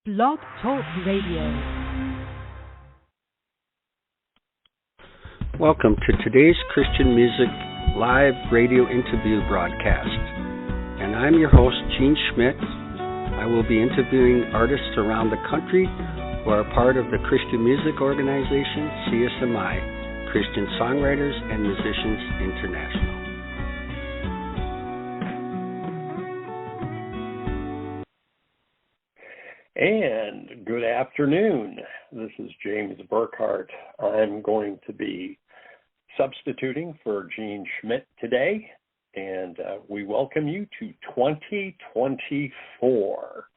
Blog Talk Radio. Welcome to today's Christian Music live radio interview broadcast. And I'm your host, Gene Schmidt. I will be interviewing artists around the country who are part of the Christian Music Organization, CSMI, Christian Songwriters and Musicians International. And good afternoon. This is James Burkhardt. I'm going to be substituting for Gene Schmidt today, and we welcome you to 2024.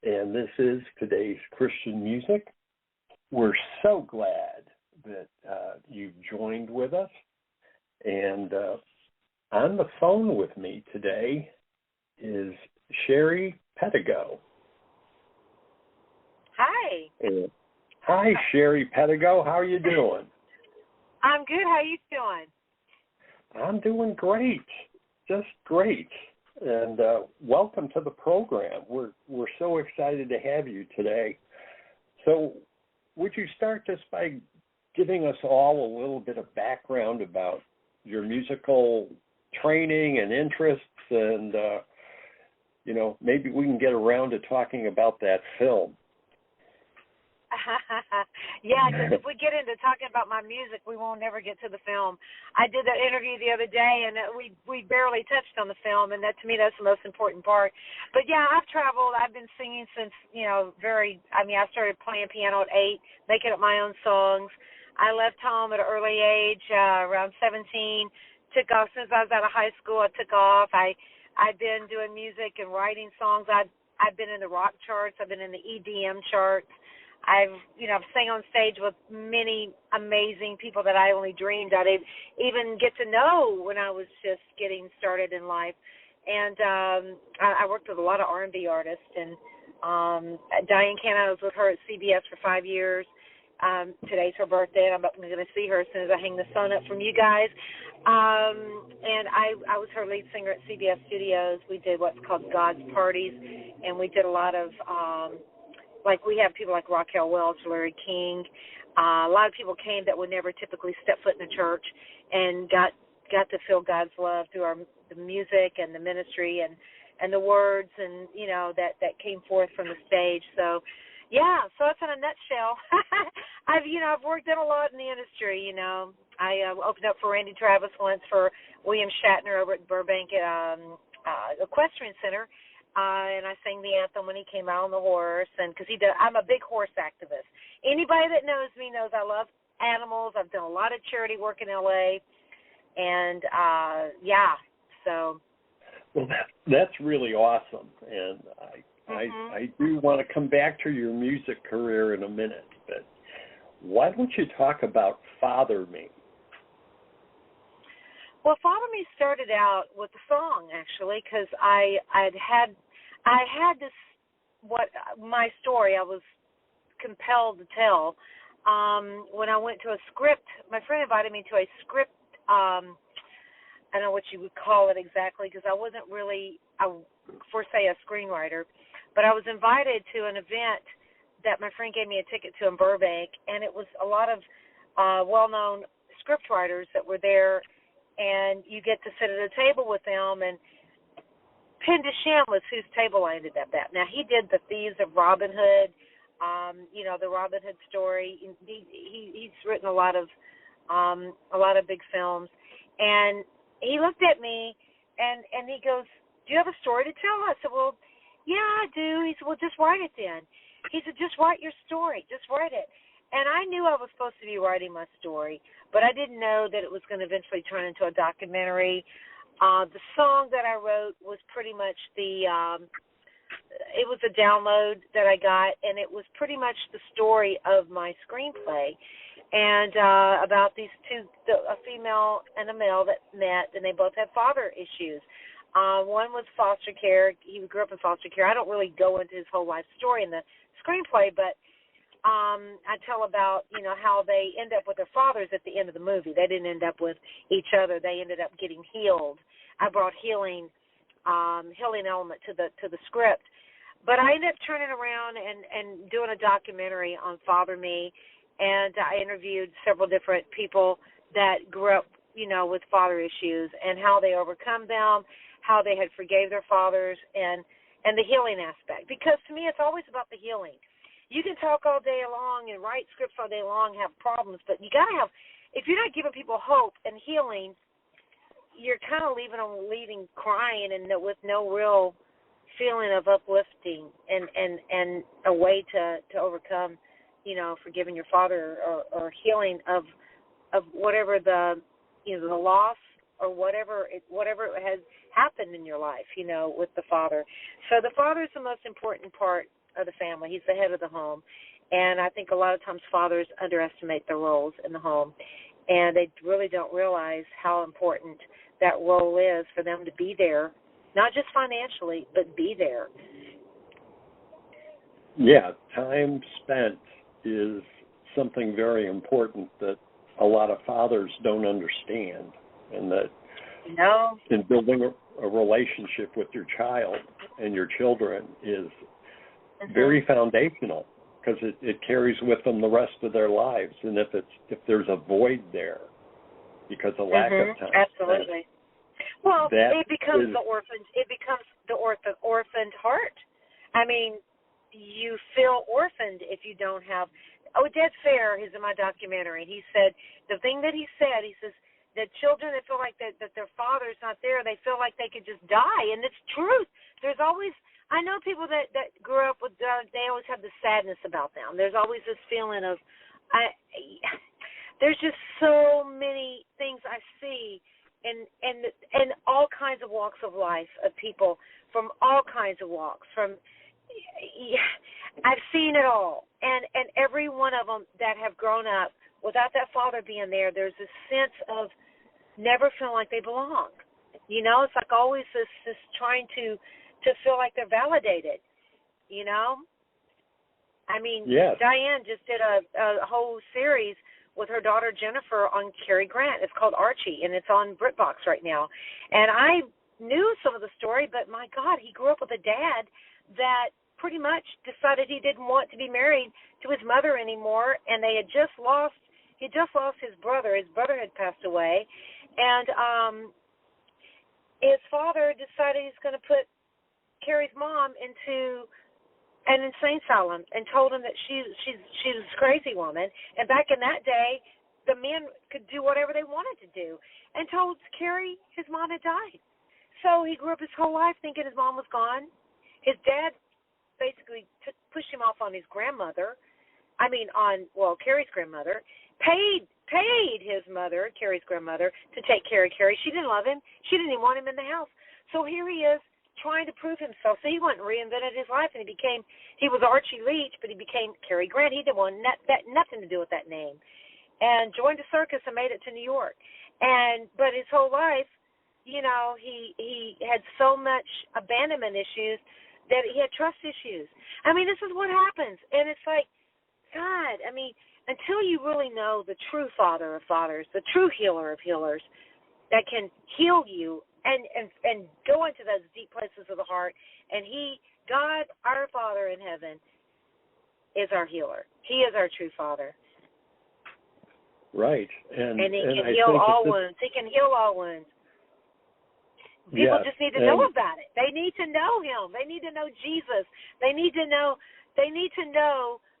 And this is today's Christian Music. We're so glad that you've joined with us. And on the phone with me today is Sheri Pedigo. Hi. Hi, Sheri Pedigo. How are you doing? I'm good. How are you doing? I'm doing great. Just great. And welcome to the program. We're so excited to have you today. So would you start just by giving us all a little bit of background about your musical training and interests, and, maybe we can get around to talking about that film. Yeah, because if we get into talking about my music, we won't ever get to the film. I did that interview the other day, and we barely touched on the film, and that to me that's the most important part. But yeah, I've traveled. I've been singing since I started playing piano at 8, making up my own songs. I left home at an early age, around 17. Took off since I was out of high school. I took off. I've been doing music and writing songs. I've been in the rock charts. I've been in the EDM charts. I've sang on stage with many amazing people that I only dreamed I'd even get to know when I was just getting started in life. And I worked with a lot of R&B artists. And Diane Cannon, I was with her at CBS for 5 years. Today's her birthday, and I'm going to see her as soon as I hang the phone up from you guys. And I was her lead singer at CBS Studios. We did what's called God's Parties, and we did a lot of we have people like Raquel Welch, Larry King. A lot of people came that would never typically step foot in a church, and got to feel God's love through the music and the ministry and the words, and that came forth from the stage. So yeah, so that's in a nutshell. I've worked in a lot in the industry. I opened up for Randy Travis once for William Shatner over at Burbank Equestrian Center. And I sang the anthem when he came out on the horse, and because I'm a big horse activist. Anybody that knows me knows I love animals. I've done a lot of charity work in LA, and so. Well, that's really awesome, and I do want to come back to your music career in a minute, but why don't you talk about Father Me? Well, Father Me started out with a song, actually, because I had this, my story I was compelled to tell. When I went to a script, my friend invited me to a script, I don't know what you would call it exactly, because I wasn't really, a screenwriter, but I was invited to an event that my friend gave me a ticket to in Burbank, and it was a lot of well-known script writers that were there. And you get to sit at a table with them, and Penn DeSham was whose table I ended up at. Now, he did The Thieves of Robin Hood, the Robin Hood story. He's written a lot of big films. And he looked at me, and he goes, "Do you have a story to tell?" I said, "Well, yeah, I do." He said, "Well, just write it then." He said, "Just write your story. Just write it." And I knew I was supposed to be writing my story, but I didn't know that it was going to eventually turn into a documentary. The song that I wrote was pretty much it was a download that I got, and it was pretty much the story of my screenplay, and about these two, a female and a male that met, and they both had father issues. One was foster care. He grew up in foster care. I don't really go into his whole life story in the screenplay, but I tell about, how they end up with their fathers at the end of the movie. They didn't end up with each other. They ended up getting healed. I brought healing element to the script. But I ended up turning around and doing a documentary on Father Me, and I interviewed several different people that grew up, with father issues and how they overcome them, how they had forgave their fathers, and the healing aspect. Because to me, it's always about the healing. You can talk all day long and write scripts all day long, have problems, but you got to have, if you're not giving people hope and healing, you're kind of leaving them crying and with no real feeling of uplifting and a way to overcome, forgiving your father or healing of whatever the loss or whatever has happened in your life, with the father. So the father is the most important part of the family. He's the head of the home. And I think a lot of times fathers underestimate their roles in the home, and they really don't realize how important that role is for them to be there, not just financially, but be there. Yeah, time spent is something very important that a lot of fathers don't understand, and that in building a relationship with your child and your children is very foundational, because it carries with them the rest of their lives. And if there's a void there because of lack of time, absolutely. Well, it becomes the orphaned heart. I mean, you feel orphaned if you don't have. Dead Fair, he's in my documentary. He said the thing that he says that children that feel like that their father's not there, they feel like they could just die, and it's truth. There's always, I know people that grew up with, they always have this sadness about them. There's always this feeling of, there's just so many things I see in all kinds of walks of life of people from all kinds of walks. I've seen it all, and every one of them that have grown up without that father being there, there's this sense of never feeling like they belong. It's like always this trying to feel like they're validated. I mean, yes. Diane just did a whole series with her daughter Jennifer on Cary Grant. It's called Archie, and it's on BritBox right now. And I knew some of the story, but my God, he grew up with a dad that pretty much decided he didn't want to be married to his mother anymore, and he just lost his brother. His brother had passed away, and his father decided he's going to put Carrie's mom into an insane asylum and told him that she's a crazy woman. And back in that day, the men could do whatever they wanted to do, and told Carrie his mom had died. So he grew up his whole life thinking his mom was gone. His dad basically pushed him off on his grandmother. Carrie's grandmother. Paid his mother, Carrie's grandmother, to take care of Carrie. She didn't love him. She didn't even want him in the house. So here he is trying to prove himself. So he went and reinvented his life, and he was Archie Leach, but he became Cary Grant. He didn't want nothing to do with that name, and joined a circus and made it to New York. But his whole life, he had so much abandonment issues that he had trust issues. I mean, this is what happens. And it's like, God, I mean, until you really know the true Father of fathers, the true healer of healers that can heal you and go into those deep places of the heart, and God, our Father in heaven, is our healer. He is our true Father. Right. And he can heal all wounds. He can heal all wounds. People just need to know about it. They need to know him. They need to know Jesus. They need to know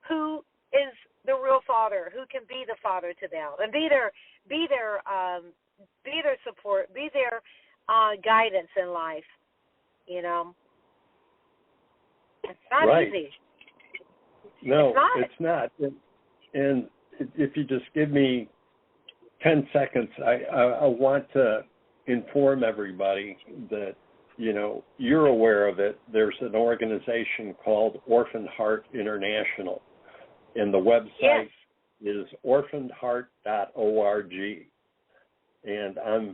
who is the real Father, who can be the Father to them, and be their support, be their guidance in life. It's not easy. No, it's not. And if you just give me 10 seconds, I want to inform everybody that, you're aware of it. There's an organization called Orphaned Heart International, and the website is orphanedheart.org. And I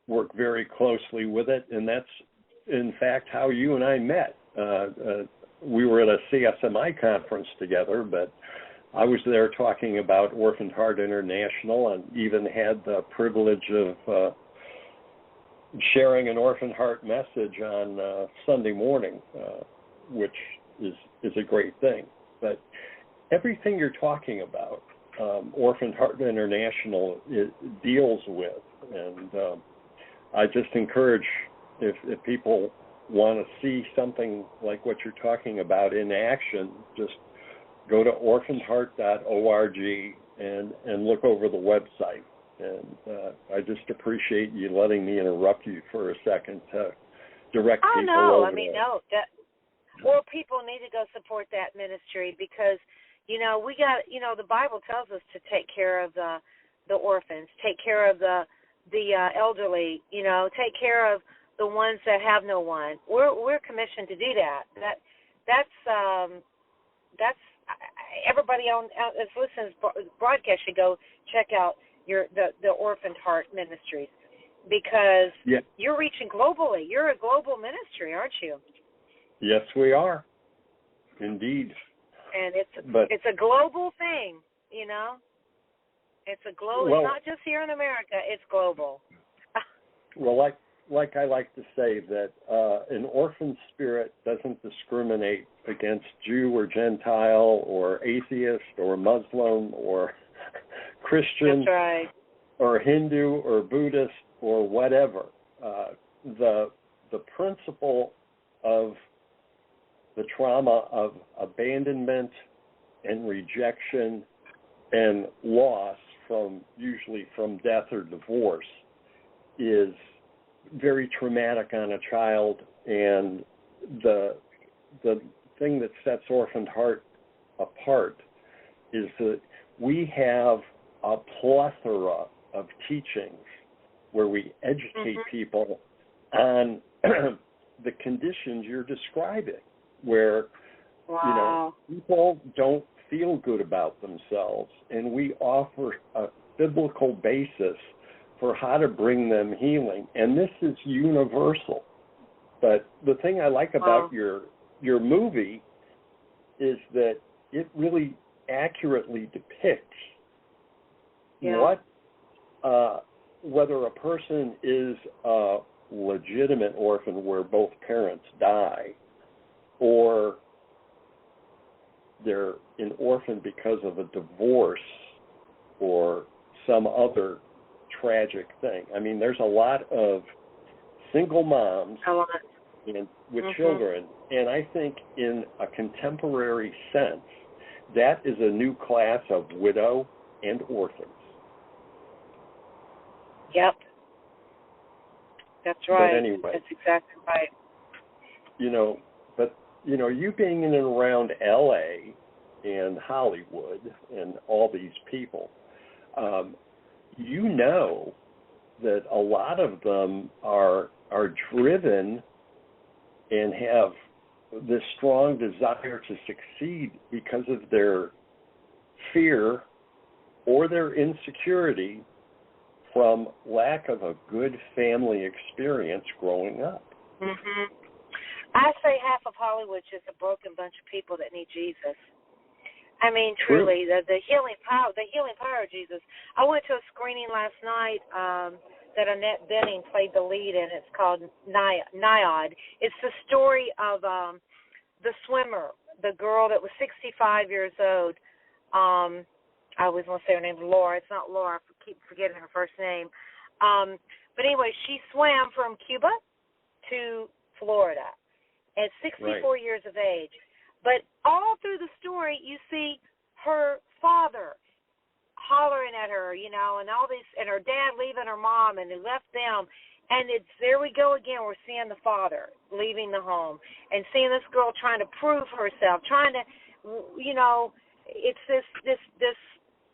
work very closely with it, and that's, in fact, how you and I met. We were at a CSMI conference together, but I was there talking about Orphaned Heart International, and even had the privilege of sharing an Orphaned Heart message on Sunday morning which is a great thing. But everything you're talking about, Orphaned Heart International deals with, and I just encourage if people want to see something like what you're talking about in action, just go to orphanedheart.org and look over the website. And I just appreciate you letting me interrupt you for a second to direct people over there. Well, people need to go support that ministry because, we got, the Bible tells us to take care of the orphans, take care of the elderly, take care of the ones that have no one. We're commissioned to do that. That's everybody that's listening to this broadcast should go check out the Orphaned Heart Ministries because you're reaching globally. You're a global ministry, aren't you? Yes, we are. Indeed. And it's a global thing, It's a global. It's not just here in America. It's global. Well, like I like to say that an orphan spirit doesn't discriminate against Jew or Gentile or atheist or Muslim or Christian. That's right. Or Hindu or Buddhist or whatever. The principle of the trauma of abandonment and rejection and loss usually from death or divorce is very traumatic on a child, and the thing that sets Orphaned Heart apart is that we have a plethora of teachings where we educate people on the conditions you're describing, where people don't feel good about themselves, and we offer a biblical basis for how to bring them healing, and this is universal. But the thing I like about your movie is that it really accurately depicts what whether a person is a legitimate orphan where both parents die, or they're an orphan because of a divorce or some other tragic thing. I mean, there's a lot of single moms with children, and I think in a contemporary sense, that is a new class of widow and orphans. Yep. That's right. But anyway, that's exactly right. You being in and around L.A. and Hollywood and all these people, that a lot of them are driven and have this strong desire to succeed because of their fear or their insecurity from lack of a good family experience growing up. Mm-hmm. I say half of Hollywood's just a broken bunch of people that need Jesus. I mean, truly, the healing power of Jesus. I went to a screening last night that Annette Bening played the lead in. It's called Nyad. It's the story of the swimmer, the girl that was 65 years old. I always want to say her name, Laura. It's not Laura. I keep forgetting her first name. But anyway, she swam from Cuba to Florida at 64 years of age. But all through the story, you see her father hollering at her, and all these, and her dad leaving her mom, and he left them. And there we go again. We're seeing the father leaving the home and seeing this girl trying to prove herself, trying to, it's this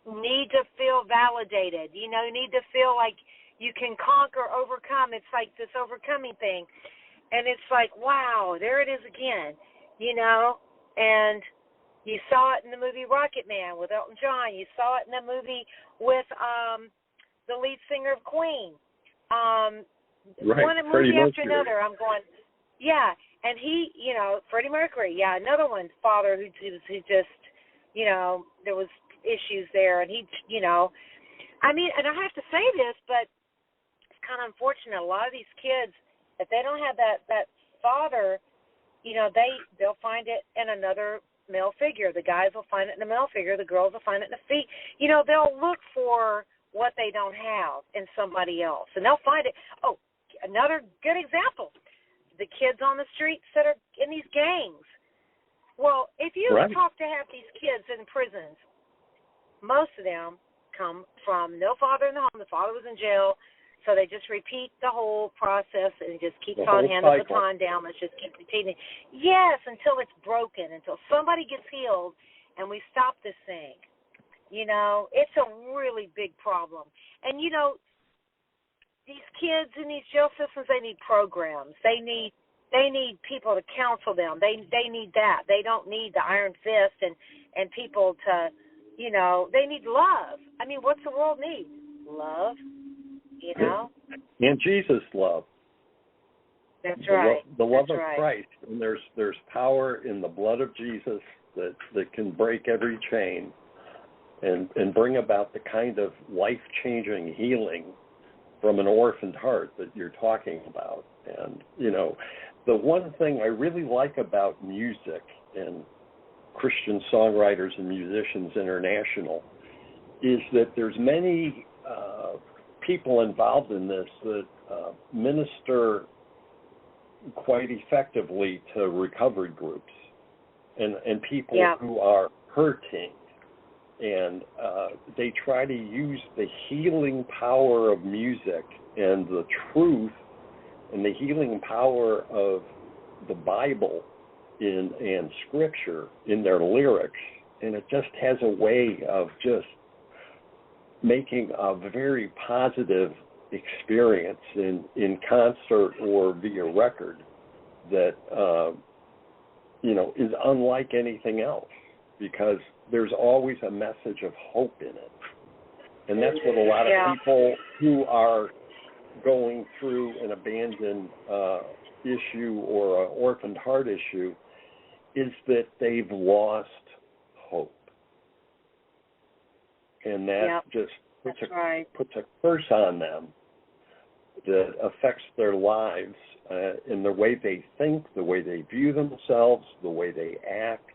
need to feel validated. You need to feel like you can conquer, overcome. It's like this overcoming thing. And it's like, wow, there it is again, And you saw it in the movie Rocket Man with Elton John. You saw it in the movie with the lead singer of Queen. One movie after another. I'm going, and he, Freddie Mercury, another one, father who just, there was issues there, and he, I mean, and I have to say this, but it's kind of unfortunate. A lot of these kids, if they don't have that father they'll find it in another male figure. The guys will find it in a male figure. The girls will find it in a they'll look for what they don't have in somebody else, and they'll find it. Oh, another good example, the kids on the streets that are in these gangs. Well, if you talk to half these kids in prisons, most of them come from no father in the home. The father was in jail, so they just repeat the whole process and just keep on handing the baton down. Let's just keep repeating it. Yes, until it's broken, until somebody gets healed, and we stop this thing. It's a really big problem. And, these kids in these jail systems, they need programs. They need people to counsel them. They need that. They don't need the iron fist and people to, they need love. I mean, what's the world need? Love, And Jesus' love. That's right. The love of Christ. And there's power in the blood of Jesus that can break every chain and bring about the kind of life-changing healing from an orphaned heart that you're talking about. And, the one thing I really like about music and Christian Songwriters and Musicians International is that there's many people involved in this that minister quite effectively to recovery groups and people who are hurting. And they try to use the healing power of music and the truth and the healing power of the Bible and Scripture in their lyrics. And it just has a way of just making a very positive experience in concert or via record that, is unlike anything else, because there's always a message of hope in it. And that's what a lot of people who are going through an abandoned issue or an orphaned heart issue is that they've lost hope. And that just puts a curse on them that affects their lives in the way they think, the way they view themselves, the way they act,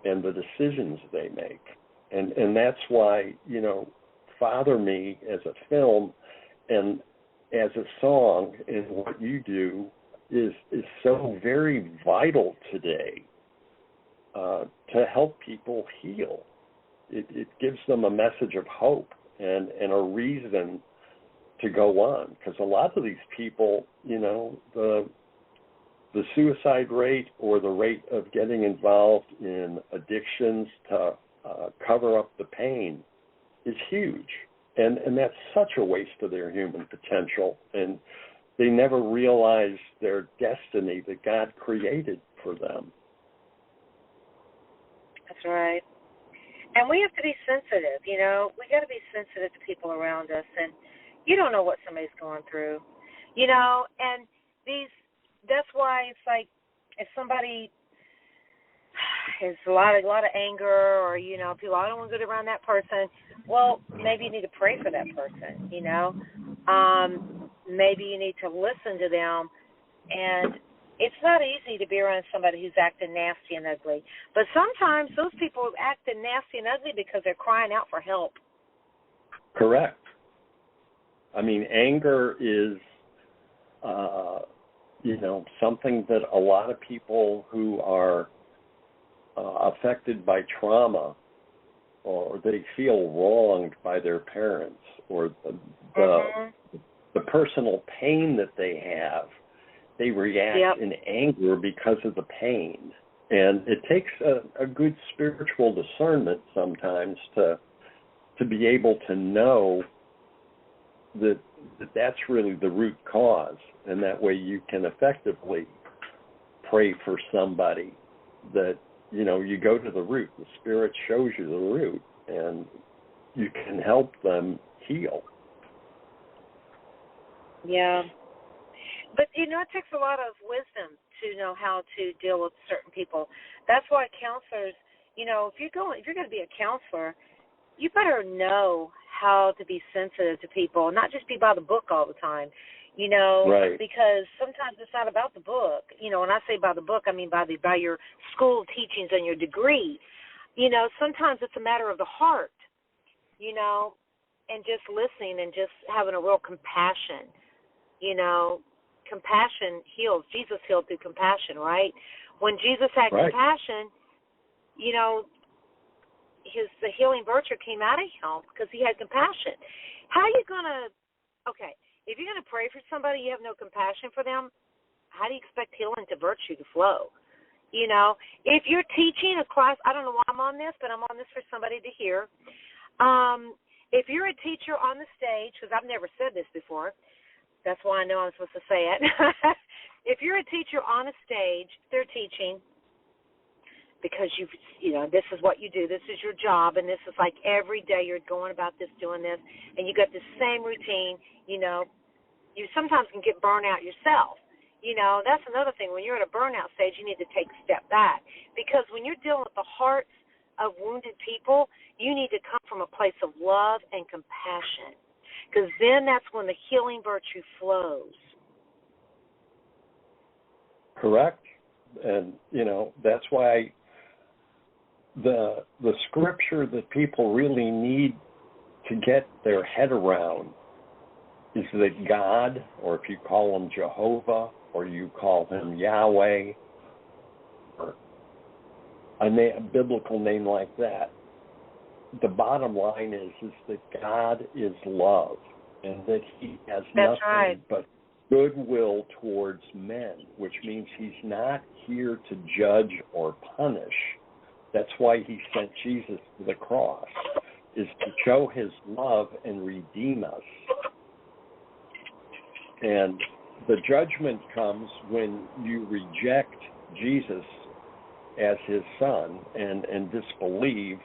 and the decisions they make. And that's why, Father Me as a film and as a song and what you do is so very vital today to help people heal. It gives them a message of hope and a reason to go on. Because a lot of these people, the suicide rate or the rate of getting involved in addictions to cover up the pain is huge. And that's such a waste of their human potential. And they never realize their destiny that God created for them. That's right. And we have to be sensitive, We got to be sensitive to people around us. And you don't know what somebody's going through, and that's why it's like if somebody has a lot of anger or, people, I don't want to go around that person, well, maybe you need to pray for that person, Maybe you need to listen to them. And it's not easy to be around somebody who's acting nasty and ugly. But sometimes those people are acting nasty and ugly because they're crying out for help. Correct. I mean, anger is, something that a lot of people who are affected by trauma or they feel wronged by their parents or the personal pain that they have, they react in anger because of the pain. And it takes a good spiritual discernment sometimes to be able to know that that's really the root cause, and that way you can effectively pray for somebody that, you go to the root. The Spirit shows you the root, and you can help them heal. Yeah. But, it takes a lot of wisdom to know how to deal with certain people. That's why counselors, if you're going to be a counselor, you better know how to be sensitive to people, not just be by the book all the time. you know, right. because sometimes it's not about the book. You know, when I say by the book, I mean by your school teachings and your degree. You know, sometimes it's a matter of the heart, you know, and just listening and just having a real compassion. You know, compassion heals. Jesus healed through compassion, right? When Jesus had compassion, you know, the healing virtue came out of him because he had compassion. How are you going to, okay, if you're going to pray for somebody, you have no compassion for them, how do you expect healing to virtue to flow? You know, if you're teaching a class, I don't know why I'm on this, but I'm on this for somebody to hear. If you're a teacher on the stage, because I've never said this before, that's why I know I'm supposed to say it. If you're a teacher on a stage, they're teaching because you know, this is what you do, this is your job, and this is like every day you're going about this, doing this, and you got the same routine, you know, you sometimes can get burnt out yourself. You know, that's another thing. When you're at a burnout stage, you need to take a step back because when you're dealing with the hearts of wounded people, you need to come from a place of love and compassion because then that's when the healing virtue flows. Correct. And, you know, that's why the scripture that people really need to get their head around is that God, or if you call him Jehovah, or you call him Yahweh, or a biblical name like that, the bottom line is that God is love, and that he has nothing but goodwill towards men, which means he's not here to judge or punish. That's why he sent Jesus to the cross, is to show his love and redeem us. And the judgment comes when you reject Jesus as his son and disbelieve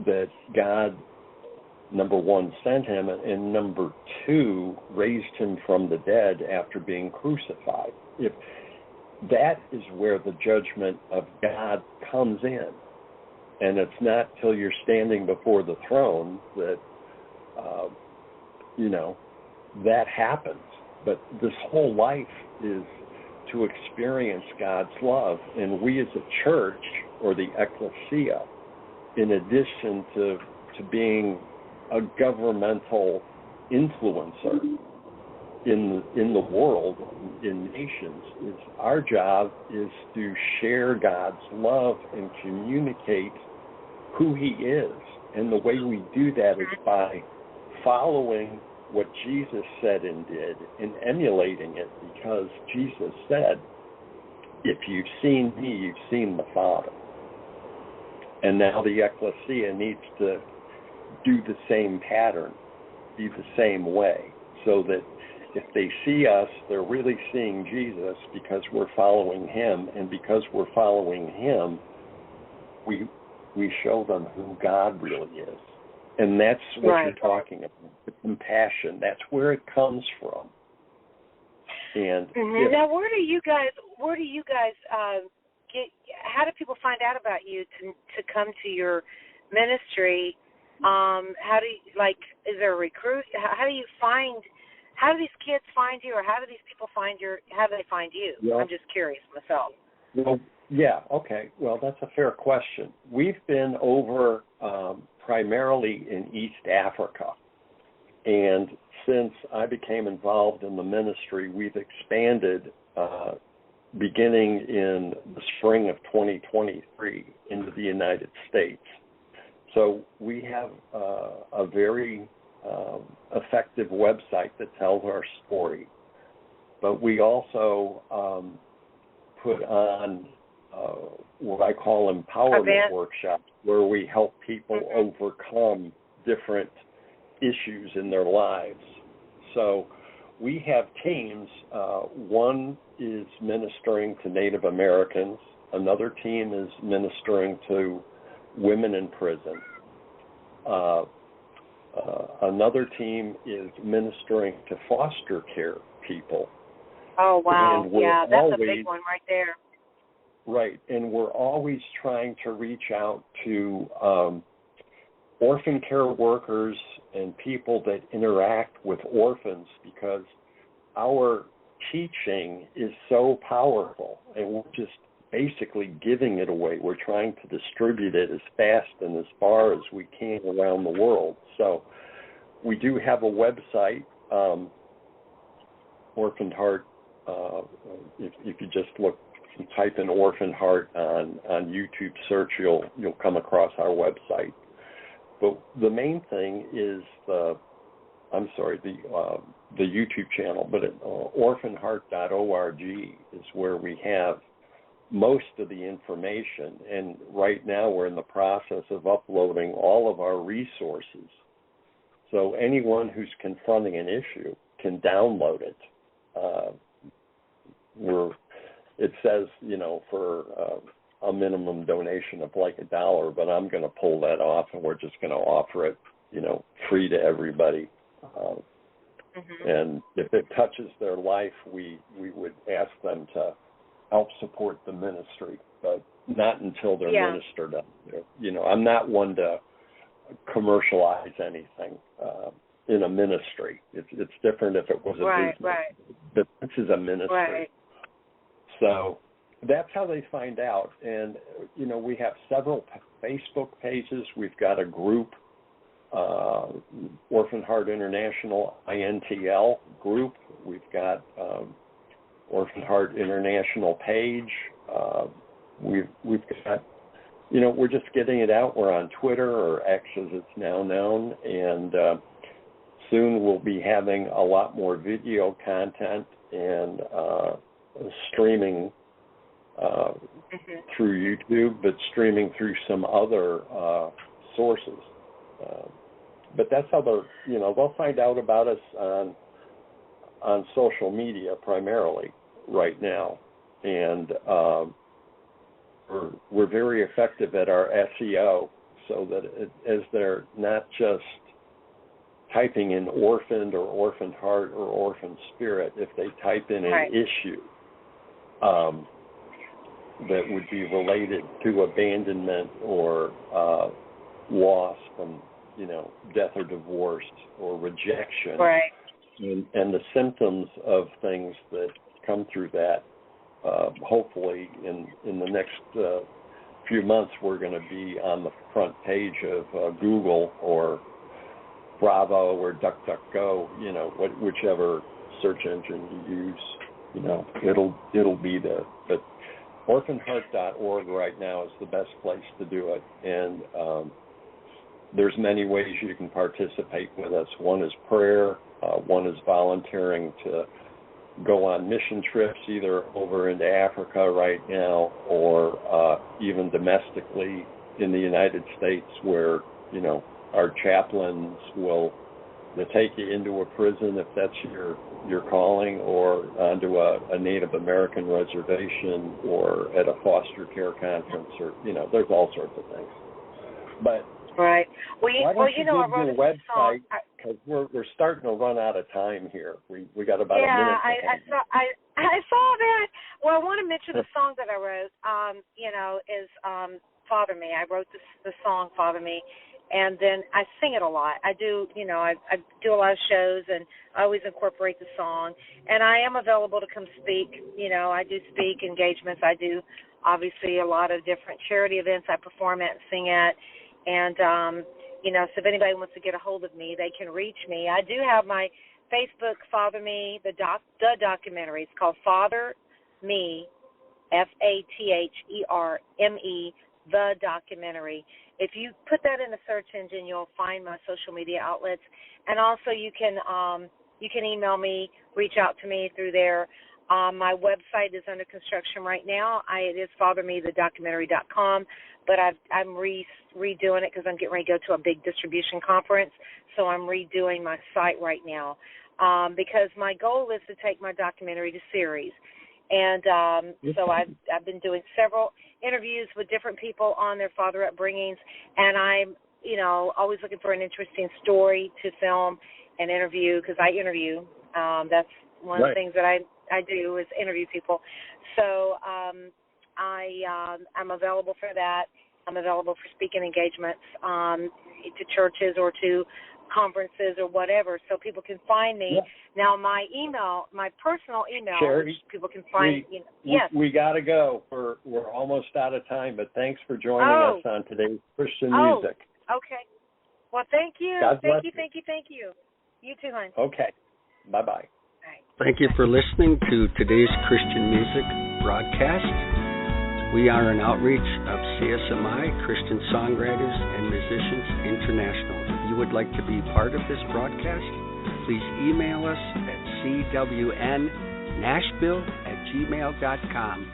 that God, number one, sent him, and number two, raised him from the dead after being crucified. If that is where the judgment of God comes in. And it's not till you're standing before the throne that, you know, that happens. But this whole life is to experience God's love. And we as a church, or the ecclesia, in addition to being a governmental influencer in the world, in nations, is our job is to share God's love and communicate who he is. And the way we do that is by following what Jesus said and did and emulating it, because Jesus said, if you've seen me, you've seen the Father. And now the ecclesia needs to do the same pattern, be the same way, so that if they see us, they're really seeing Jesus because we're following him, and because we're following him, we show them who God really is. And that's what you're talking about, the compassion. That's where it comes from. And now, where do you guys get? How do people find out about you to come to your ministry? How do you, like? Is there a recruit? How do you find? How do these kids find you, or how do these people find how do they find you? Well, I'm just curious myself. Well, yeah, okay. Well, that's a fair question. We've been over primarily in East Africa, and since I became involved in the ministry, we've expanded beginning in the spring of 2023 into the United States. So we have a very effective website that tells our story. But we also put on what I call empowerment workshops, where we help people overcome different issues in their lives. So we have teams. One is ministering to Native Americans. Another team is ministering to women in prison. Another team is ministering to foster care people. Oh, wow. Yeah, that's a big one right there. Right, and we're always trying to reach out to orphan care workers and people that interact with orphans, because our teaching is so powerful, and we're just basically giving it away. We're trying to distribute it as fast and as far as we can around the world. So we do have a website, Orphaned Heart. If you just type in Orphaned Heart on YouTube search, you'll come across our website. But the main thing is the YouTube channel, but orphanheart.org is where we have most of the information. And right now we're in the process of uploading all of our resources. So anyone who's confronting an issue can download it. It says, for a minimum donation of like $1, but I'm going to pull that off, and we're just going to offer it, free to everybody. And if it touches their life, we would ask them to help support the ministry, but not until they're ministered up. I'm not one to commercialize anything in a ministry. It's different if it was a business. But this is a ministry. Right. So that's how they find out. And, we have several Facebook pages. We've got a group, Orphan Heart International, INTL group. We've got Orphan Heart International page. We've got, we're just getting it out. We're on Twitter, or X as it's now known, and soon we'll be having a lot more video content and streaming through YouTube, but streaming through some other sources. But that's how they'll find out about us on social media primarily right now. And we're very effective at our SEO, so that as they're not just typing in orphaned or orphaned heart or orphaned spirit, if they type in an issue that would be related to abandonment or loss from, death or divorce or rejection, and the symptoms of things that come through that, hopefully in the next few months we're going to be on the front page of Google or Bravo or DuckDuckGo, whichever search engine you use, it'll be there. But orphanheart.org right now is the best place to do it. And there's many ways you can participate with us. One is prayer. One is volunteering to go on mission trips, either over into Africa right now or even domestically in the United States, where, our chaplains will take you into a prison if that's your calling, or onto a Native American reservation, or at a foster care conference, or there's all sorts of things. But why don't you give your website, because we're starting to run out of time here. We got about a minute. I saw that. Well, I want to mention the song that I wrote. Is Father Me. I wrote the song Father Me. And then I sing it a lot. I do, I do a lot of shows, and I always incorporate the song. And I am available to come speak. I do speak engagements. I do, obviously, a lot of different charity events I perform at and sing at. And, so if anybody wants to get a hold of me, they can reach me. I do have my Facebook, Father Me, the documentary. It's called Father Me, FATHERME, the documentary. If you put that in the search engine, you'll find my social media outlets, and also you can email me, reach out to me through there. My website is under construction right now. It is fathermethedocumentary.com, but I'm redoing it because I'm getting ready to go to a big distribution conference, so I'm redoing my site right now because my goal is to take my documentary to series. And so I've been doing several interviews with different people on their father upbringings, and I'm, always looking for an interesting story to film and interview, because I interview. That's one of the things that I do is interview people. So I'm available for that. I'm available for speaking engagements to churches or to conferences or whatever, so people can find me. Yeah. Now, my personal email, Sherry, which people can find. Yes. We got to go. We're almost out of time, but thanks for joining us on today's Christian Music. Okay. Well, thank you. God bless you. Thank you. You too, hon. Okay. Bye-bye. Thank you for listening to today's Christian Music broadcast. We are an outreach of CSMI, Christian Songwriters and Musicians International. If you would like to be part of this broadcast, please email us at cwnnashville@gmail.com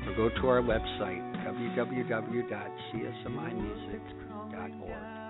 or go to our website, www.csmimusic.org.